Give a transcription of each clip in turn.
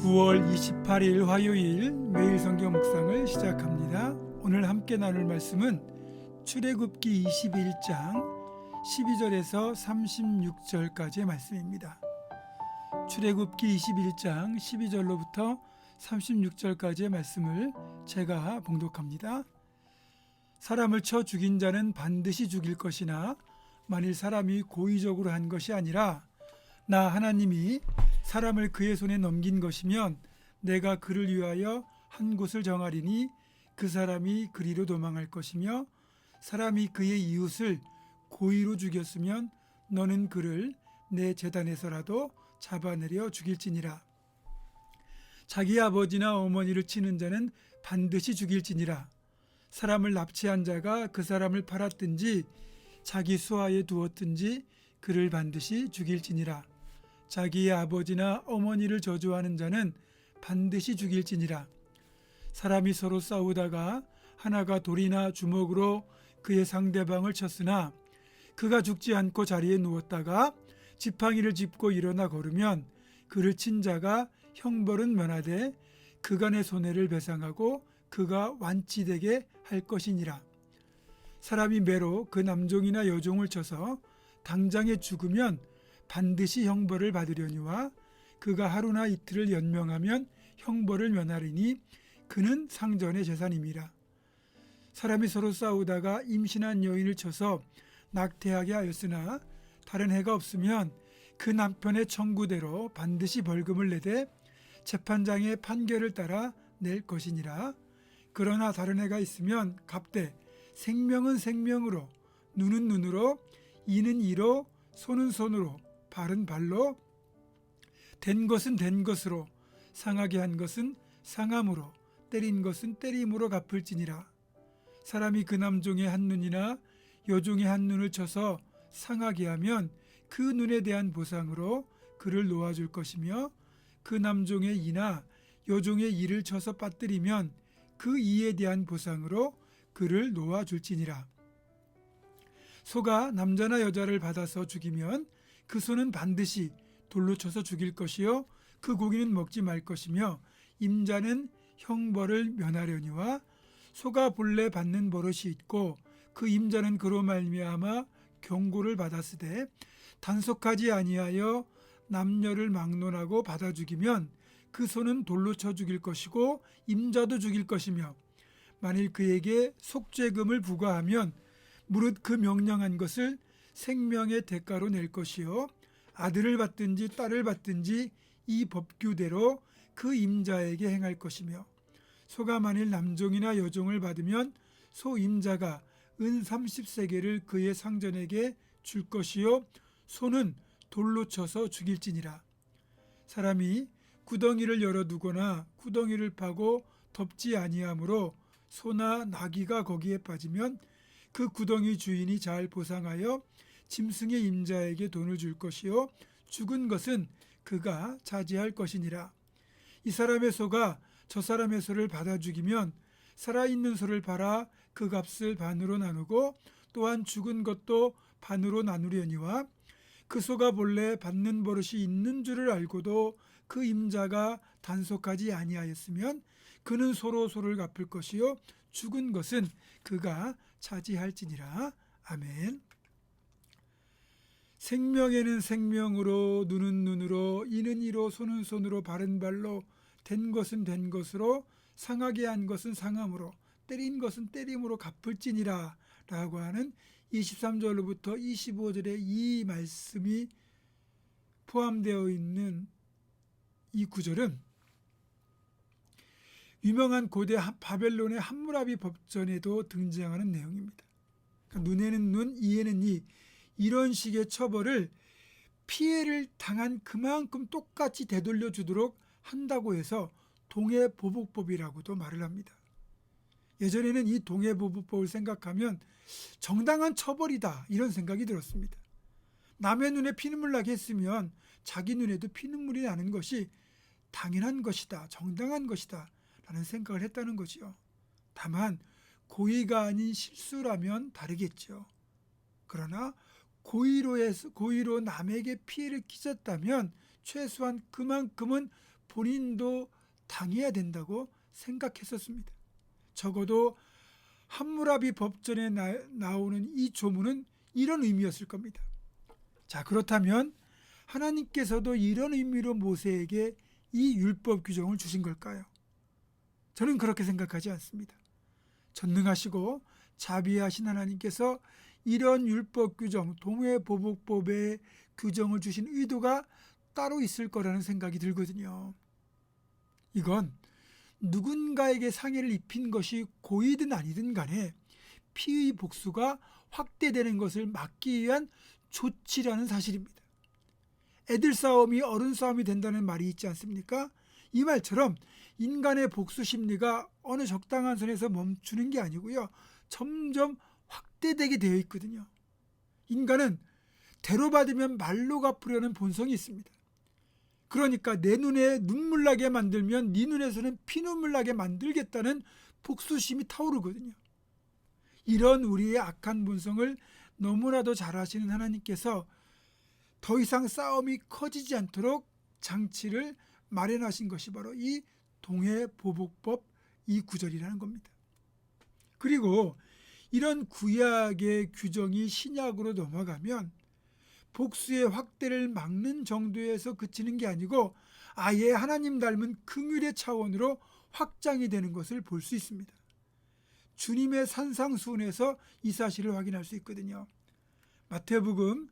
9월 28일 화요일 매일 성경 묵상을 시작합니다. 오늘 함께 나눌 말씀은 출애굽기 21장 12절에서 36절까지의 말씀입니다. 출애굽기 21장 12절로부터 36절까지의 말씀을 제가 봉독합니다. 사람을 쳐 죽인 자는 반드시 죽일 것이나 만일 사람이 고의적으로 한 것이 아니라 나 하나님이 사람을 그의 손에 넘긴 것이면 내가 그를 위하여 한 곳을 정하리니 그 사람이 그리로 도망할 것이며 사람이 그의 이웃을 고의로 죽였으면 너는 그를 내 제단에서라도 잡아내려 죽일지니라. 자기 아버지나 어머니를 치는 자는 반드시 죽일지니라. 사람을 납치한 자가 그 사람을 팔았든지 자기 수하에 두었든지 그를 반드시 죽일지니라. 자기의 아버지나 어머니를 저주하는 자는 반드시 죽일지니라. 사람이 서로 싸우다가 하나가 돌이나 주먹으로 그의 상대방을 쳤으나 그가 죽지 않고 자리에 누웠다가 지팡이를 짚고 일어나 걸으면 그를 친 자가 형벌은 면하되 그간의 손해를 배상하고 그가 완치되게 할 것이니라. 사람이 매로 그 남종이나 여종을 쳐서 당장에 죽으면 반드시 형벌을 받으려니와 그가 하루나 이틀을 연명하면 형벌을 면하리니 그는 상전의 재산임이라. 사람이 서로 싸우다가 임신한 여인을 쳐서 낙태하게 하였으나 다른 해가 없으면 그 남편의 청구대로 반드시 벌금을 내되 재판장의 판결을 따라 낼 것이니라. 그러나 다른 해가 있으면 값되 생명은 생명으로, 눈은 눈으로, 이는 이로, 손은 손으로, 발은 발로, 된 것은 된 것으로, 상하게 한 것은 상함으로, 때린 것은 때림으로 갚을지니라. 사람이 그 남종의 한 눈이나 여종의 한 눈을 쳐서 상하게 하면 그 눈에 대한 보상으로 그를 놓아줄 것이며 그 남종의 이나 여종의 이를 쳐서 빠뜨리면 그 이에 대한 보상으로 그를 놓아줄지니라. 소가 남자나 여자를 받아서 죽이면 그 소는 반드시 돌로 쳐서 죽일 것이요 그 고기는 먹지 말 것이며 임자는 형벌을 면하려니와 소가 본래 받는 버릇이 있고 그 임자는 그로 말미암아 경고를 받았으되 단속하지 아니하여 남녀를 막론하고 받아 죽이면 그 소는 돌로 쳐 죽일 것이고 임자도 죽일 것이며 만일 그에게 속죄금을 부과하면 무릇 그 명령한 것을 생명의 대가로 낼 것이요 아들을 받든지 딸을 받든지 이 법규대로 그 임자에게 행할 것이며 소가 만일 남종이나 여종을 받으면 소 임자가 은 30세겔을 그의 상전에게 줄 것이요 소는 돌로 쳐서 죽일지니라. 사람이 구덩이를 열어두거나 구덩이를 파고 덮지 아니하므로 소나 나귀가 거기에 빠지면 그 구덩이 주인이 잘 보상하여 짐승의 임자에게 돈을 줄 것이요 죽은 것은 그가 차지할 것이니라. 이 사람의 소가 저 사람의 소를 받아 죽이면 살아있는 소를 팔아 그 값을 반으로 나누고 또한 죽은 것도 반으로 나누려니와 그 소가 본래 받는 버릇이 있는 줄을 알고도 그 임자가 단속하지 아니하였으면 그는 소로 소를 갚을 것이요 죽은 것은 그가 차지할지니라. 아멘. 생명에는 생명으로, 눈은 눈으로, 이는 이로, 손은 손으로, 발은 발로, 된 것은 된 것으로, 상하게 한 것은 상함으로, 때린 것은 때림으로 갚을지니라 라고 하는 23절로부터 25절의 이 말씀이 포함되어 있는 이 구절은 유명한 고대 바벨론의 함무라비 법전에도 등장하는 내용입니다. 그러니까 눈에는 눈, 이에는 이, 이런 식의 처벌을 피해를 당한 그만큼 똑같이 되돌려 주도록 한다고 해서 동해보복법이라고도 말을 합니다. 예전에는 이 동해보복법을 생각하면 정당한 처벌이다 이런 생각이 들었습니다. 남의 눈에 피눈물 나게 했으면 자기 눈에도 피눈물이 나는 것이 당연한 것이다, 정당한 것이다 라는 생각을 했다는 거지요. 다만 고의가 아닌 실수라면 다르겠죠. 그러나 고의로 남에게 피해를 끼쳤다면 최소한 그만큼은 본인도 당해야 된다고 생각했었습니다. 적어도 함무라비 법전에 나오는 이 조문은 이런 의미였을 겁니다. 자, 그렇다면 하나님께서도 이런 의미로 모세에게 이 율법 규정을 주신 걸까요? 저는 그렇게 생각하지 않습니다. 전능하시고 자비하신 하나님께서 이런 율법 규정, 동해보복법의 규정을 주신 의도가 따로 있을 거라는 생각이 들거든요. 이건 누군가에게 상해를 입힌 것이 고의든 아니든 간에 피의 복수가 확대되는 것을 막기 위한 조치라는 사실입니다. 애들 싸움이 어른 싸움이 된다는 말이 있지 않습니까? 이 말처럼 인간의 복수 심리가 어느 적당한 선에서 멈추는 게 아니고요, 점점 확대되게 되어 있거든요. 인간은 대로받으면 말로 갚으려는 본성이 있습니다. 그러니까 내 눈에 눈물 나게 만들면 네 눈에서는 피눈물 나게 만들겠다는 복수심이 타오르거든요. 이런 우리의 악한 본성을 너무나도 잘 아시는 하나님께서 더 이상 싸움이 커지지 않도록 장치를 마련하신 것이 바로 이 동해보복법 이 구절이라는 겁니다. 그리고 이런 구약의 규정이 신약으로 넘어가면 복수의 확대를 막는 정도에서 그치는 게 아니고 아예 하나님 닮은 긍휼의 차원으로 확장이 되는 것을 볼 수 있습니다. 주님의 산상수훈에서 이 사실을 확인할 수 있거든요. 마태복음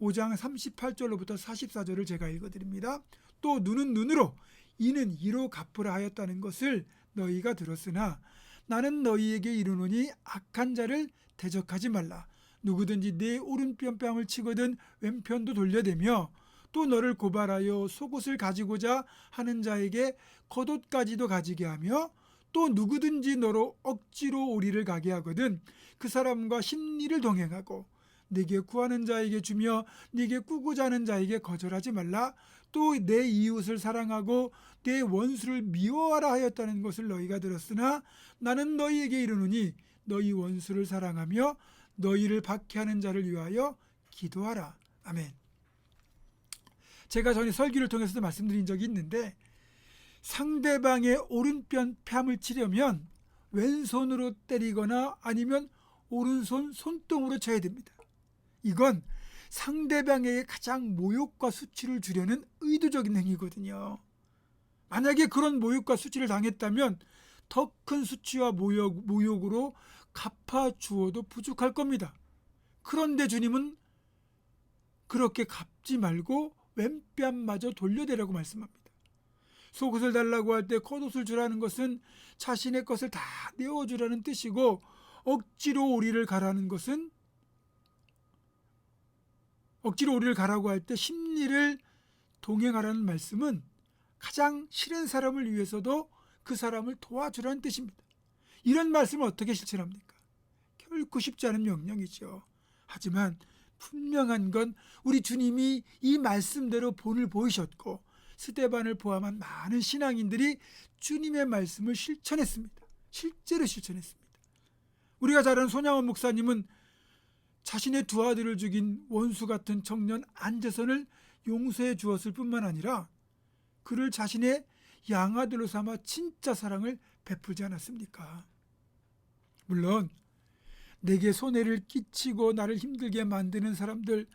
5장 38절로부터 44절을 제가 읽어드립니다. 또 눈은 눈으로 이는 이로 갚으라 하였다는 것을 너희가 들었으나 나는 너희에게 이르노니 악한 자를 대적하지 말라. 누구든지 내 오른편뺨을 치거든 왼편도 돌려대며 또 너를 고발하여 속옷을 가지고자 하는 자에게 겉옷까지도 가지게 하며 또 누구든지 너로 억지로 오리를 가게 하거든 그 사람과 심리를 동행하고 네게 구하는 자에게 주며 네게 꾸고자 하는 자에게 거절하지 말라. 또 내 이웃을 사랑하고 내 원수를 미워하라 하였다는 것을 너희가 들었으나 나는 너희에게 이르노니 너희 원수를 사랑하며 너희를 박해하는 자를 위하여 기도하라. 아멘. 제가 전에 설교를 통해서도 말씀드린 적이 있는데 상대방의 오른편 뺨을 치려면 왼손으로 때리거나 아니면 오른손 손등으로 쳐야 됩니다. 이건 상대방에게 가장 모욕과 수치를 주려는 의도적인 행위거든요. 만약에 그런 모욕과 수치를 당했다면 더 큰 수치와 모욕으로 갚아주어도 부족할 겁니다. 그런데 주님은 그렇게 갚지 말고 왼뺨마저 돌려대라고 말씀합니다. 속옷을 달라고 할 때 겉옷을 주라는 것은 자신의 것을 다 내어주라는 뜻이고 억지로 오리를 가라는 것은 억지로 오리를 가라고 할 때 심리를 동행하라는 말씀은 가장 싫은 사람을 위해서도 그 사람을 도와주라는 뜻입니다. 이런 말씀을 어떻게 실천합니까? 결코 쉽지 않은 명령이죠. 하지만 분명한 건 우리 주님이 이 말씀대로 본을 보이셨고 스데반을 포함한 많은 신앙인들이 주님의 말씀을 실천했습니다. 실제로 실천했습니다. 우리가 잘 아는 손양원 목사님은 자신의 두 아들을 죽인 원수 같은 청년 안재선을 용서해 주었을 뿐만 아니라 그를 자신의 양아들로 삼아 진짜 사랑을 베풀지 않았습니까? 물론 내게 손해를 끼치고 나를 힘들게 만드는 사람들,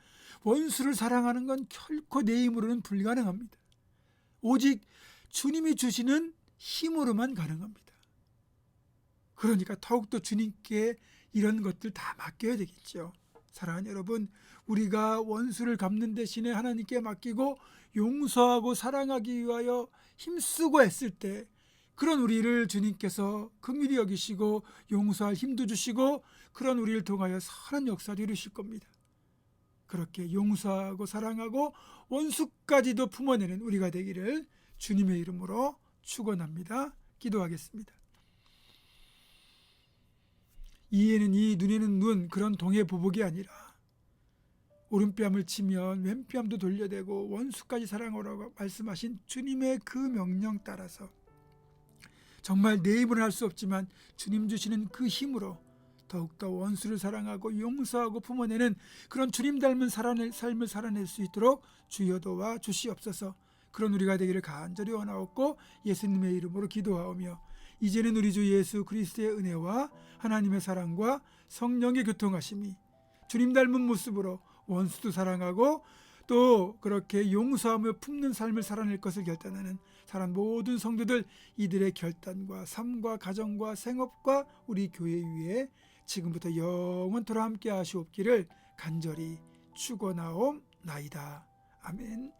원수를 사랑하는 건 결코 내 힘으로는 불가능합니다. 오직 주님이 주시는 힘으로만 가능합니다. 그러니까 더욱더 주님께 이런 것들 다 맡겨야 되겠죠. 사랑하는 여러분, 우리가 원수를 갚는 대신에 하나님께 맡기고 용서하고 사랑하기 위하여 힘쓰고 애쓸 때 그런 우리를 주님께서 긍휼히 여기시고 용서할 힘도 주시고 그런 우리를 통하여 선한 역사도 이루실 겁니다. 그렇게 용서하고 사랑하고 원수까지도 품어내는 우리가 되기를 주님의 이름으로 축원합니다. 기도하겠습니다. 이에는 이, 눈에는 눈, 그런 동해보복이 아니라 오른뺨을 치면 왼뺨도 돌려대고 원수까지 사랑하라고 말씀하신 주님의 그 명령 따라서 정말 내 입으로는 할 수 없지만 주님 주시는 그 힘으로 더욱더 원수를 사랑하고 용서하고 품어내는 그런 주님 닮은 삶을 살아낼 수 있도록 주여 도와 주시옵소서. 그런 우리가 되기를 간절히 원하옵고 예수님의 이름으로 기도하오며 이제는 우리 주 예수 그리스도의 은혜와 하나님의 사랑과 성령의 교통하심이 주님 닮은 모습으로 원수도 사랑하고 또 그렇게 용서하며 품는 삶을 살아낼 것을 결단하는 사랑 모든 성도들, 이들의 결단과 삶과 가정과 생업과 우리 교회 위에 지금부터 영원토록 함께 하시옵기를 간절히 축원하옵나이다. 아멘.